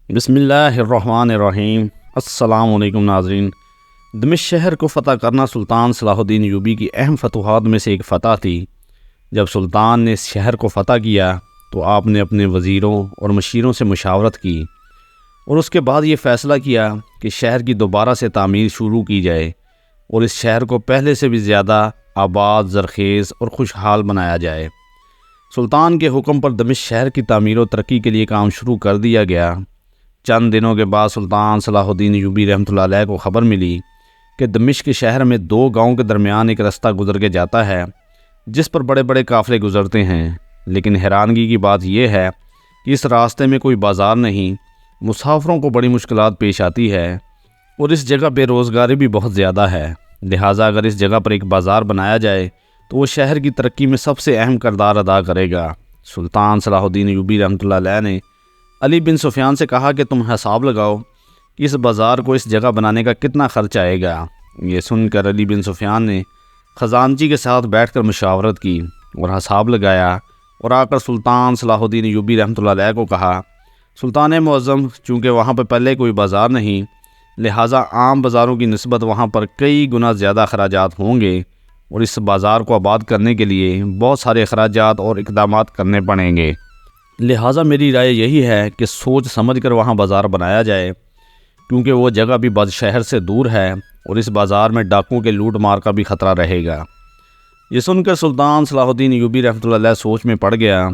بسم اللہ الرحمن الرحیم۔ السلام علیکم ناظرین۔ دمشق شہر کو فتح کرنا سلطان صلاح الدین ایوبی کی اہم فتوحات میں سے ایک فتح تھی۔ جب سلطان نے اس شہر کو فتح کیا تو آپ نے اپنے وزیروں اور مشیروں سے مشاورت کی اور اس کے بعد یہ فیصلہ کیا کہ شہر کی دوبارہ سے تعمیر شروع کی جائے اور اس شہر کو پہلے سے بھی زیادہ آباد، زرخیز اور خوشحال بنایا جائے۔ سلطان کے حکم پر دمشق شہر کی تعمیر و ترقی کے لیے کام شروع کر دیا گیا۔ چند دنوں کے بعد سلطان صلاح الدین ایوبی رحمۃ اللہ علیہ کو خبر ملی کہ دمشق کے شہر میں 2 گاؤں کے درمیان ایک رستہ گزر کے جاتا ہے جس پر بڑے بڑے قافلے گزرتے ہیں، لیکن حیرانگی کی بات یہ ہے کہ اس راستے میں کوئی بازار نہیں۔ مسافروں کو بڑی مشکلات پیش آتی ہے اور اس جگہ بے روزگاری بھی بہت زیادہ ہے، لہٰذا اگر اس جگہ پر ایک بازار بنایا جائے تو وہ شہر کی ترقی میں سب سے اہم کردار ادا کرے گا۔ سلطان صلاح الدین ایوبی رحمۃ اللہ علیہ نے علی بن سفیان سے کہا کہ تم حساب لگاؤ کہ اس بازار کو اس جگہ بنانے کا کتنا خرچ آئے گا۔ یہ سن کر علی بن سفیان نے خزانچی کے ساتھ بیٹھ کر مشاورت کی اور حساب لگایا اور آ کر سلطان صلاح الدین ایوبی رحمۃ اللہ علیہ کو کہا، سلطان معظم، چونکہ وہاں پہ پہلے کوئی بازار نہیں، لہٰذا عام بازاروں کی نسبت وہاں پر کئی گنا زیادہ اخراجات ہوں گے اور اس بازار کو آباد کرنے کے لیے بہت سارے اخراجات اور اقدامات کرنے پڑیں گے، لہٰذا میری رائے یہی ہے کہ سوچ سمجھ کر وہاں بازار بنایا جائے، کیونکہ وہ جگہ بھی بد شہر سے دور ہے اور اس بازار میں ڈاکوں کے لوٹ مار کا بھی خطرہ رہے گا۔ یہ سن کر سلطان صلاح الدین ایوبی رحمۃ اللہ علیہ سوچ میں پڑ گیا۔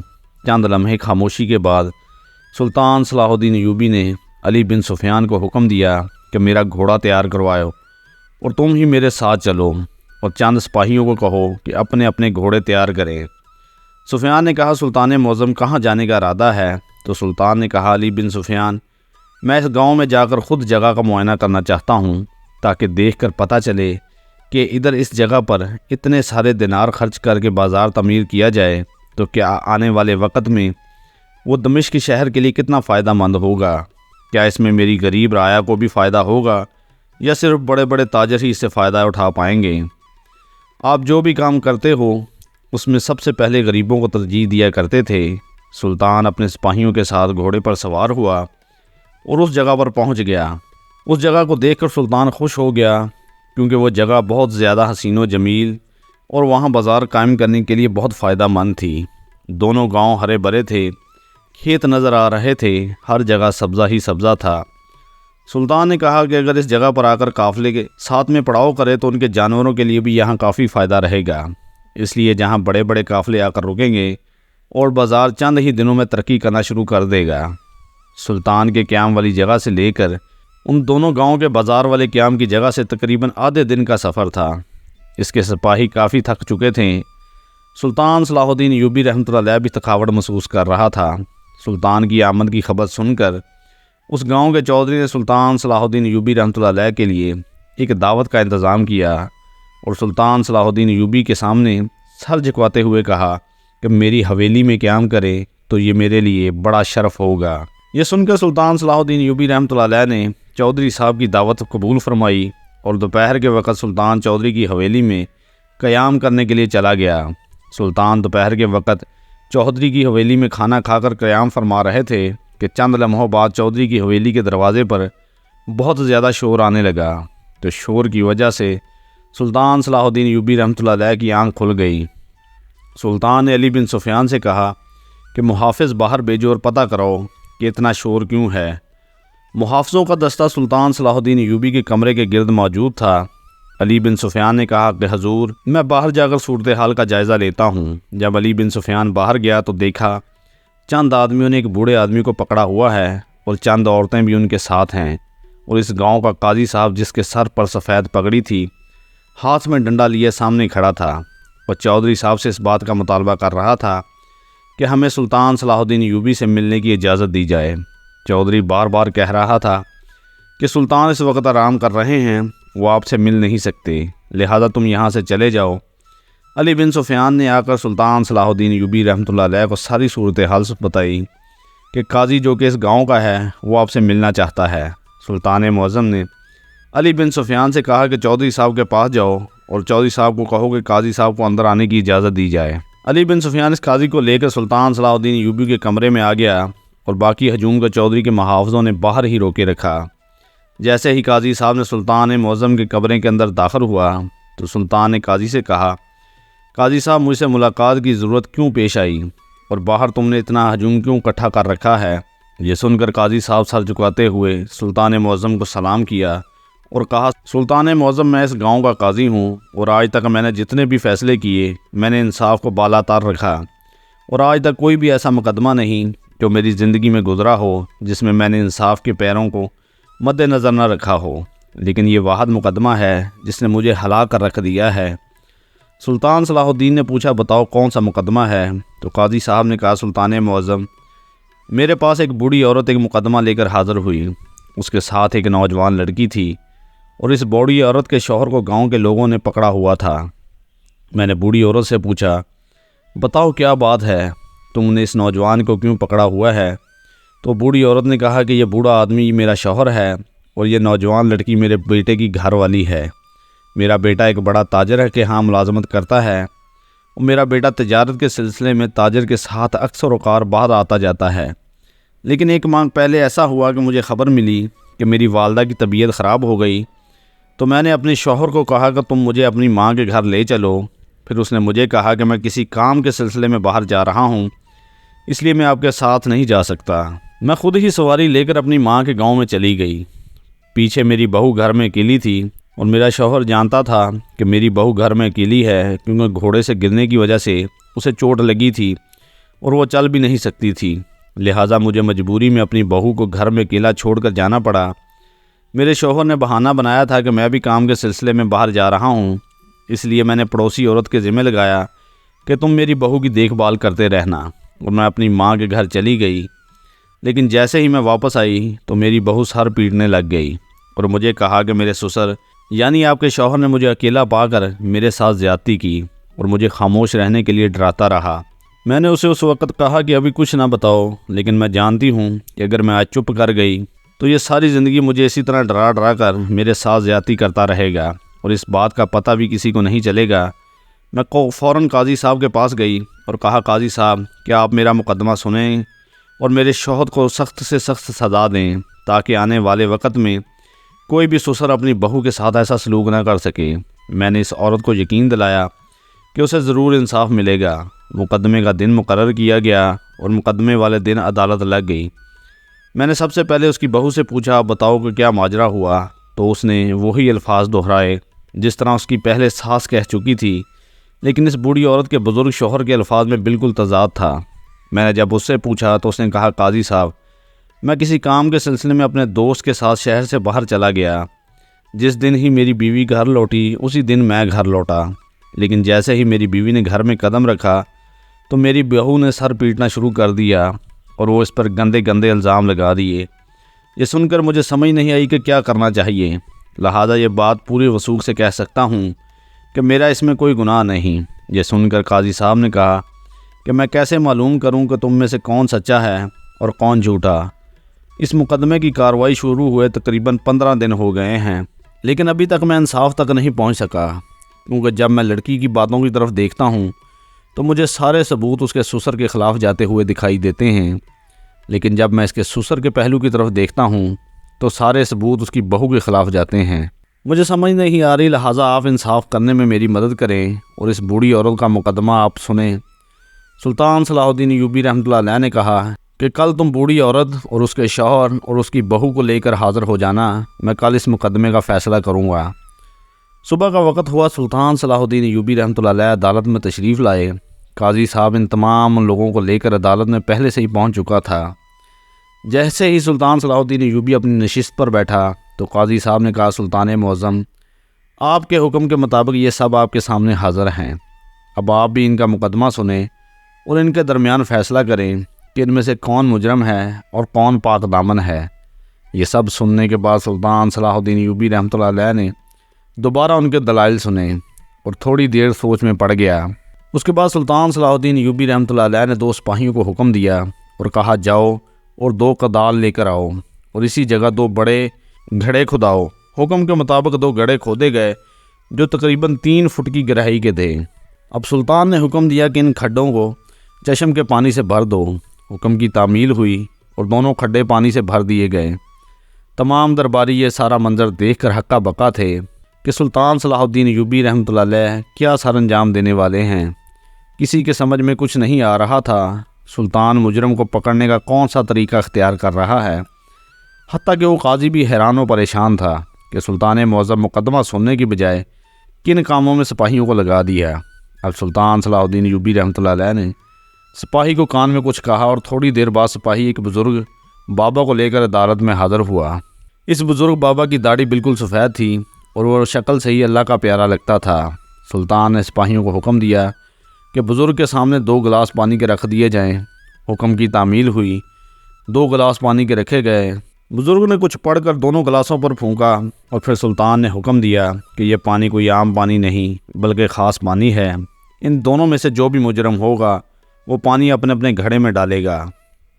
چند لمحے خاموشی کے بعد سلطان صلاح الدین ایوبی نے علی بن سفیان کو حکم دیا کہ میرا گھوڑا تیار کرواؤ اور تم ہی میرے ساتھ چلو اور چند سپاہیوں کو کہو کہ اپنے اپنے گھوڑے تیار کریں۔ سفیان نے کہا، سلطان معظم کہاں جانے کا ارادہ ہے؟ تو سلطان نے کہا، علی بن سفیان، میں اس گاؤں میں جا کر خود جگہ کا معائنہ کرنا چاہتا ہوں تاکہ دیکھ کر پتہ چلے کہ ادھر اس جگہ پر اتنے سارے دینار خرچ کر کے بازار تعمیر کیا جائے تو کیا آنے والے وقت میں وہ دمشق کے شہر کے لیے کتنا فائدہ مند ہوگا؟ کیا اس میں میری غریب رعایا کو بھی فائدہ ہوگا یا صرف بڑے بڑے تاجر ہی اس سے فائدہ اٹھا پائیں گے؟ آپ جو بھی کام کرتے ہو اس میں سب سے پہلے غریبوں کو ترجیح دیا کرتے تھے۔ سلطان اپنے سپاہیوں کے ساتھ گھوڑے پر سوار ہوا اور اس جگہ پر پہنچ گیا۔ اس جگہ کو دیکھ کر سلطان خوش ہو گیا، کیونکہ وہ جگہ بہت زیادہ حسین و جمیل اور وہاں بازار قائم کرنے کے لیے بہت فائدہ مند تھی۔ دونوں گاؤں ہرے بھرے تھے، کھیت نظر آ رہے تھے، ہر جگہ سبزہ ہی سبزہ تھا۔ سلطان نے کہا کہ اگر اس جگہ پر آ کر قافلے کے ساتھ میں پڑاؤ کرے تو ان کے جانوروں کے لیے بھی یہاں کافی فائدہ رہے گا، اس لیے جہاں بڑے بڑے قافلے آ کر رکیں گے اور بازار چند ہی دنوں میں ترقی کرنا شروع کر دے گا۔ سلطان کے قیام والی جگہ سے لے کر ان دونوں گاؤں کے بازار والے قیام کی جگہ سے تقریباً آدھے دن کا سفر تھا۔ اس کے سپاہی کافی تھک چکے تھے۔ سلطان صلاح الدین ایوبی رحمۃ اللہ علیہ بھی تھکاوٹ محسوس کر رہا تھا۔ سلطان کی آمد کی خبر سن کر اس گاؤں کے چودھری نے سلطان صلاح الدین ایوبی رحمۃ اللہ علیہ کے لیے ایک دعوت کا انتظام کیا اور سلطان صلاح الدین ایوبی کے سامنے سر جھکواتے ہوئے کہا کہ میری حویلی میں قیام کرے تو یہ میرے لیے بڑا شرف ہوگا۔ یہ سن کر سلطان صلاح الدین ایوبی رحمۃ اللہ علیہ نے چودھری صاحب کی دعوت قبول فرمائی اور دوپہر کے وقت سلطان چودھری کی حویلی میں قیام کرنے کے لیے چلا گیا۔ سلطان دوپہر کے وقت چودھری کی حویلی میں کھانا کھا کر قیام فرما رہے تھے کہ چند لمحوں بعد چودھری کی حویلی کے دروازے پر بہت زیادہ شور آنے لگا، تو شور کی وجہ سے سلطان صلاح الدین ایوبی رحمۃ اللہ علیہ کی آنکھ کھل گئی۔ سلطان نے علی بن سفیان سے کہا کہ محافظ باہر بھیجو اور پتہ کرو کہ اتنا شور کیوں ہے۔ محافظوں کا دستہ سلطان صلاح الدین ایوبی کے کمرے کے گرد موجود تھا۔ علی بن سفیان نے کہا کہ حضور، میں باہر جا کر صورتحال کا جائزہ لیتا ہوں۔ جب علی بن سفیان باہر گیا تو دیکھا چند آدمیوں نے ایک بوڑھے آدمی کو پکڑا ہوا ہے اور چند عورتیں بھی ان کے ساتھ ہیں، اور اس گاؤں کا قاضی صاحب جس کے سر پر سفید پگڑی تھی، ہاتھ میں ڈنڈا لیے سامنے کھڑا تھا اور چودھری صاحب سے اس بات کا مطالبہ کر رہا تھا کہ ہمیں سلطان صلاح الدین ایوبی سے ملنے کی اجازت دی جائے۔ چودھری بار بار کہہ رہا تھا کہ سلطان اس وقت آرام کر رہے ہیں، وہ آپ سے مل نہیں سکتے، لہذا تم یہاں سے چلے جاؤ۔ علی بن سفیان نے آ کر سلطان صلاح الدین ایوبی رحمۃ اللہ علیہ کو ساری صورتحال بتائی کہ قاضی جو کہ اس گاؤں کا ہے وہ آپ سے ملنا چاہتا ہے۔ سلطان معظم نے علی بن سفیان سے کہا کہ چودھری صاحب کے پاس جاؤ اور چودھری صاحب کو کہو کہ قاضی صاحب کو اندر آنے کی اجازت دی جائے۔ علی بن سفیان اس قاضی کو لے کر سلطان صلاح الدین ایوبی کے کمرے میں آ گیا اور باقی ہجوم کو چودھری کے محافظوں نے باہر ہی روکے رکھا۔ جیسے ہی قاضی صاحب نے سلطان معظم کے کمرے کے اندر داخل ہوا تو سلطان نے قاضی سے کہا، قاضی صاحب مجھ سے ملاقات کی ضرورت کیوں پیش آئی اور باہر تم نے اتنا ہجوم کیوں اکٹھا کر رکھا ہے؟ یہ سن کر قاضی صاحب سر جھکاتے ہوئے سلطان معظم کو سلام کیا اور کہا، سلطان معظم میں اس گاؤں کا قاضی ہوں اور آج تک میں نے جتنے بھی فیصلے کیے میں نے انصاف کو بالا تر رکھا اور آج تک کوئی بھی ایسا مقدمہ نہیں جو میری زندگی میں گزرا ہو جس میں نے انصاف کے پیروں کو مد نظر نہ رکھا ہو، لیکن یہ واحد مقدمہ ہے جس نے مجھے ہلا کر رکھ دیا ہے۔ سلطان صلاح الدین نے پوچھا، بتاؤ کون سا مقدمہ ہے؟ تو قاضی صاحب نے کہا، سلطان معظم میرے پاس ایک بوڑھی عورت ایک مقدمہ لے کر حاضر ہوئی، اس کے ساتھ ایک نوجوان لڑکی تھی اور اس بوڑھی عورت کے شوہر کو گاؤں کے لوگوں نے پکڑا ہوا تھا۔ میں نے بوڑھی عورت سے پوچھا، بتاؤ کیا بات ہے، تم نے اس نوجوان کو کیوں پکڑا ہوا ہے؟ تو بوڑھی عورت نے کہا کہ یہ بوڑھا آدمی میرا شوہر ہے اور یہ نوجوان لڑکی میرے بیٹے کی گھر والی ہے۔ میرا بیٹا ایک بڑا تاجر ہے کہ ہاں ملازمت کرتا ہے اور میرا بیٹا تجارت کے سلسلے میں تاجر کے ساتھ اکثر اوقات باہر آتا جاتا ہے، لیکن ایک ماہ پہلے ایسا ہوا کہ مجھے خبر ملی کہ میری والدہ کی طبیعت خراب ہو گئی، تو میں نے اپنے شوہر کو کہا کہ تم مجھے اپنی ماں کے گھر لے چلو۔ پھر اس نے مجھے کہا کہ میں کسی کام کے سلسلے میں باہر جا رہا ہوں، اس لیے میں آپ کے ساتھ نہیں جا سکتا۔ میں خود ہی سواری لے کر اپنی ماں کے گاؤں میں چلی گئی۔ پیچھے میری بہو گھر میں اکیلی تھی اور میرا شوہر جانتا تھا کہ میری بہو گھر میں اکیلی ہے، کیونکہ گھوڑے سے گرنے کی وجہ سے اسے چوٹ لگی تھی اور وہ چل بھی نہیں سکتی تھی، لہٰذا مجھے مجبوری میں اپنی بہو کو گھر میں اکیلا چھوڑ کر جانا پڑا۔ میرے شوہر نے بہانہ بنایا تھا کہ میں بھی کام کے سلسلے میں باہر جا رہا ہوں، اس لیے میں نے پڑوسی عورت کے ذمہ لگایا کہ تم میری بہو کی دیکھ بھال کرتے رہنا، اور میں اپنی ماں کے گھر چلی گئی۔ لیکن جیسے ہی میں واپس آئی تو میری بہو سر پیٹنے لگ گئی اور مجھے کہا کہ میرے سسر یعنی آپ کے شوہر نے مجھے اکیلا پا کر میرے ساتھ زیادتی کی اور مجھے خاموش رہنے کے لیے ڈراتا رہا۔ میں نے اسے اس وقت کہا کہ ابھی کچھ نہ بتاؤ، لیکن میں جانتی ہوں کہ اگر میں آج چپ کر گئی تو یہ ساری زندگی مجھے اسی طرح ڈرا ڈرا کر میرے ساتھ زیادتی کرتا رہے گا اور اس بات کا پتہ بھی کسی کو نہیں چلے گا۔ میں فوراً قاضی صاحب کے پاس گئی اور کہا، قاضی صاحب کیا آپ میرا مقدمہ سنیں اور میرے شوہر کو سخت سے سخت سزا دیں تاکہ آنے والے وقت میں کوئی بھی سسر اپنی بہو کے ساتھ ایسا سلوک نہ کر سکے۔ میں نے اس عورت کو یقین دلایا کہ اسے ضرور انصاف ملے گا۔ مقدمے کا دن مقرر کیا گیا اور مقدمے والے دن عدالت لگ گئی۔ میں نے سب سے پہلے اس کی بہو سے پوچھا، بتاؤ کہ کیا ماجرا ہوا؟ تو اس نے وہی الفاظ دہرائے جس طرح اس کی پہلے ساس کہہ چکی تھی، لیکن اس بوڑھی عورت کے بزرگ شوہر کے الفاظ میں بالکل تضاد تھا۔ میں نے جب اس سے پوچھا تو اس نے کہا، قاضی صاحب میں کسی کام کے سلسلے میں اپنے دوست کے ساتھ شہر سے باہر چلا گیا۔ جس دن ہی میری بیوی گھر لوٹی اسی دن میں گھر لوٹا، لیکن جیسے ہی میری بیوی نے گھر میں قدم رکھا تو میری بہو نے سر پیٹنا شروع کر دیا اور وہ اس پر گندے گندے الزام لگا دیے۔ یہ سن کر مجھے سمجھ نہیں آئی کہ کیا کرنا چاہیے، لہٰذا یہ بات پورے وثوق سے کہہ سکتا ہوں کہ میرا اس میں کوئی گناہ نہیں۔ یہ سن کر قاضی صاحب نے کہا کہ میں کیسے معلوم کروں کہ تم میں سے کون سچا ہے اور کون جھوٹا؟ اس مقدمے کی کارروائی شروع ہوئے تقریباً 15 دن ہو گئے ہیں، لیکن ابھی تک میں انصاف تک نہیں پہنچ سکا، کیونکہ جب میں لڑکی کی باتوں کی طرف دیکھتا ہوں تو مجھے سارے ثبوت اس کے سسر کے خلاف جاتے ہوئے دکھائی دیتے ہیں، لیکن جب میں اس کے سسر کے پہلو کی طرف دیکھتا ہوں تو سارے ثبوت اس کی بہو کے خلاف جاتے ہیں۔ مجھے سمجھ نہیں آ رہی، لہٰذا آپ انصاف کرنے میں میری مدد کریں اور اس بوڑھی عورت کا مقدمہ آپ سنیں۔ سلطان صلاح الدین ایوبی رحمۃ اللہ علیہ نے کہا کہ کل تم بوڑھی عورت اور اس کے شوہر اور اس کی بہو کو لے کر حاضر ہو جانا، میں کل اس مقدمے کا فیصلہ کروں گا۔ صبح کا وقت ہوا، سلطان صلاح الدین ایوبی رحمۃ اللہ علیہ عدالت میں تشریف لائے۔ قاضی صاحب ان تمام لوگوں کو لے کر عدالت میں پہلے سے ہی پہنچ چکا تھا۔ جیسے ہی سلطان صلاح الدین ایوبی اپنی نشست پر بیٹھا تو قاضی صاحب نے کہا، سلطان معظم آپ کے حکم کے مطابق یہ سب آپ کے سامنے حاضر ہیں، اب آپ بھی ان کا مقدمہ سنیں اور ان کے درمیان فیصلہ کریں کہ ان میں سے کون مجرم ہے اور کون پاک دامن ہے۔ یہ سب سننے کے بعد سلطان صلاح الدین ایوبی رحمۃ اللہ علیہ نے دوبارہ ان کے دلائل سنے اور تھوڑی دیر سوچ میں پڑ گیا۔ اس کے بعد سلطان صلاح الدین ایوبی رحمۃ اللہ علیہ نے 2 سپاہیوں کو حکم دیا اور کہا، جاؤ اور 2 کدال لے کر آؤ اور اسی جگہ 2 بڑے گھڑے کھداؤ۔ حکم کے مطابق 2 گھڑے کھودے گئے جو تقریباً 3 فٹ کی گہرائی کے تھے۔ اب سلطان نے حکم دیا کہ ان کھڈوں کو چشم کے پانی سے بھر دو۔ حکم کی تعمیل ہوئی اور دونوں کھڈے پانی سے بھر دیے گئے۔ تمام درباری یہ سارا منظر دیکھ کر ہکا بکا تھے کہ سلطان صلاح الدین ایوبی رحمۃ اللہ علیہ کیا سر انجام دینے والے ہیں۔ کسی کے سمجھ میں کچھ نہیں آ رہا تھا سلطان مجرم کو پکڑنے کا کون سا طریقہ اختیار کر رہا ہے۔ حتیٰ کہ وہ قاضی بھی حیران و پریشان تھا کہ سلطان معظم مقدمہ سننے کی بجائے کن کاموں میں سپاہیوں کو لگا دیا۔ اب سلطان صلاح الدین ایوبی رحمۃ اللہ علیہ نے سپاہی کو کان میں کچھ کہا اور تھوڑی دیر بعد سپاہی ایک بزرگ بابا کو لے کر عدالت میں حاضر ہوا۔ اس بزرگ بابا کی داڑھی بالکل سفید تھی اور وہ شکل سے ہی اللہ کا پیارا لگتا تھا۔ سلطان نے سپاہیوں کو حکم دیا کہ بزرگ کے سامنے 2 گلاس پانی کے رکھ دیے جائیں۔ حکم کی تعمیل ہوئی، 2 گلاس پانی کے رکھے گئے۔ بزرگ نے کچھ پڑھ کر دونوں گلاسوں پر پھونکا اور پھر سلطان نے حکم دیا کہ یہ پانی کوئی عام پانی نہیں بلکہ خاص پانی ہے۔ ان دونوں میں سے جو بھی مجرم ہوگا وہ پانی اپنے اپنے گھڑے میں ڈالے گا،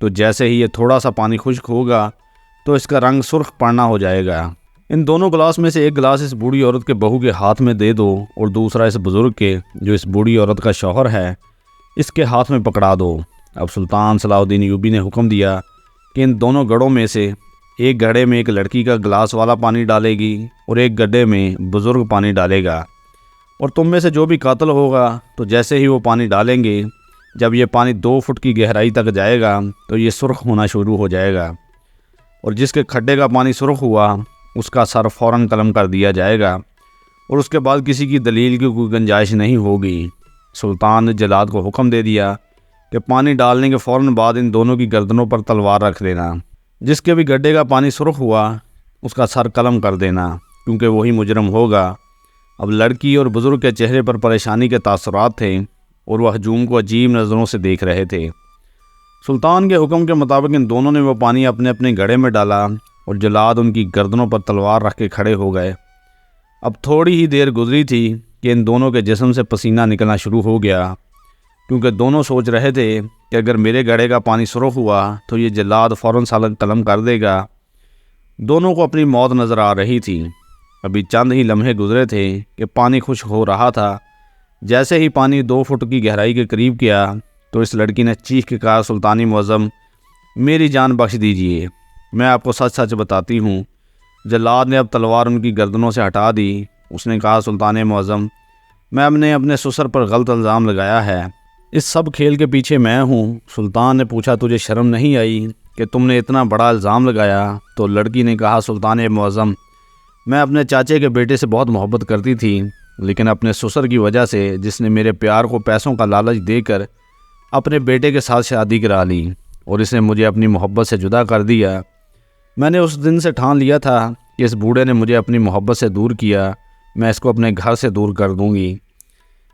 تو جیسے ہی یہ تھوڑا سا پانی خشک ہوگا تو اس کا رنگ سرخ پڑنا ہو جائے گا۔ ان دونوں گلاس میں سے ایک گلاس اس بوڑھی عورت کے بہو کے ہاتھ میں دے دو اور دوسرا اس بزرگ کے جو اس بوڑھی عورت کا شوہر ہے اس کے ہاتھ میں پکڑا دو۔ اب سلطان صلاح الدین ایوبی نے حکم دیا کہ ان دونوں گڑوں میں سے ایک گھڑے میں ایک لڑکی کا گلاس والا پانی ڈالے گی اور ایک گڈھے میں بزرگ پانی ڈالے گا، اور تم میں سے جو بھی قاتل ہوگا تو جیسے ہی وہ پانی ڈالیں گے، جب یہ پانی 2 فٹ کی گہرائی تک جائے گا تو یہ سرخ ہونا شروع ہو جائے گا، اور جس کے کھڈے کا پانی سرخ ہوا اس کا سر فوراً قلم کر دیا جائے گا، اور اس کے بعد کسی کی دلیل کی کوئی گنجائش نہیں ہوگی۔ سلطان نے جلاد کو حکم دے دیا کہ پانی ڈالنے کے فوراً بعد ان دونوں کی گردنوں پر تلوار رکھ دینا، جس کے بھی گڈھے کا پانی سرخ ہوا اس کا سر قلم کر دینا، کیونکہ وہی مجرم ہوگا۔ اب لڑکی اور بزرگ کے چہرے پر پریشانی کے تاثرات تھے اور وہ ہجوم کو عجیب نظروں سے دیکھ رہے تھے۔ سلطان کے حکم کے مطابق ان دونوں نے وہ پانی اپنے اپنے گھڑے میں ڈالا اور جلاد ان کی گردنوں پر تلوار رکھ کے کھڑے ہو گئے۔ اب تھوڑی ہی دیر گزری تھی کہ ان دونوں کے جسم سے پسینہ نکلنا شروع ہو گیا، کیونکہ دونوں سوچ رہے تھے کہ اگر میرے گھڑے کا پانی سرخ ہوا تو یہ جلاد فوراً سالگ قلم کر دے گا۔ دونوں کو اپنی موت نظر آ رہی تھی۔ ابھی چند ہی لمحے گزرے تھے کہ پانی خشک ہو رہا تھا۔ جیسے ہی پانی 2 فٹ کی گہرائی کے قریب کیا تو اس لڑکی نے چیخ کے کہا، سلطانی معظم میری جان بخش دیجئے، میں آپ کو سچ سچ بتاتی ہوں۔ جلاد نے اب تلوار ان کی گردنوں سے ہٹا دی۔ اس نے کہا، سلطان معظم میں نے اپنے سسر پر غلط الزام لگایا ہے، اس سب کھیل کے پیچھے میں ہوں۔ سلطان نے پوچھا، تجھے شرم نہیں آئی کہ تم نے اتنا بڑا الزام لگایا؟ تو لڑکی نے کہا، سلطان معظم میں اپنے چاچے کے بیٹے سے بہت محبت کرتی تھی، لیکن اپنے سسر کی وجہ سے جس نے میرے پیار کو پیسوں کا لالچ دے کر اپنے بیٹے کے ساتھ شادی کرا لی اور اس نے مجھے اپنی محبت سے جدا کر دیا۔ میں نے اس دن سے ٹھان لیا تھا کہ اس بوڑھے نے مجھے اپنی محبت سے دور کیا، میں اس کو اپنے گھر سے دور کر دوں گی،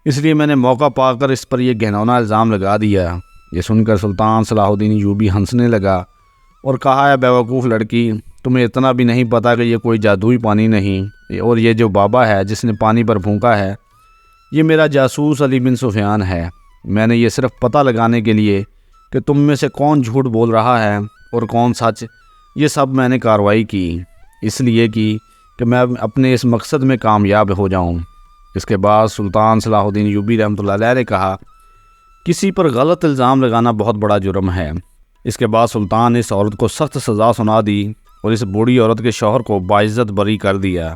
اس لیے میں نے موقع پا کر اس پر یہ گھناؤنا الزام لگا دیا۔ یہ سن کر سلطان صلاح الدین ایوبی ہنسنے لگا اور کہا، ہے بیوقوف لڑکی، تمہیں اتنا بھی نہیں پتا کہ یہ کوئی جادوئی پانی نہیں، اور یہ جو بابا ہے جس نے پانی پر پھونکا ہے یہ میرا جاسوس علی بن سفیان ہے۔ میں نے یہ صرف پتہ لگانے کے لیے کہ تم میں سے کون جھوٹ بول رہا ہے اور کون سچ، یہ سب میں نے کارروائی کی، اس لیے کی کہ میں اپنے اس مقصد میں کامیاب ہو جاؤں۔ اس کے بعد سلطان صلاح الدین ایوبی رحمۃ اللہ علیہ نے کہا، کسی پر غلط الزام لگانا بہت بڑا جرم ہے۔ اس کے بعد سلطان نے اس عورت کو سخت سزا سنا دی اور اس بوڑھی عورت کے شوہر کو باعزت بری کر دیا۔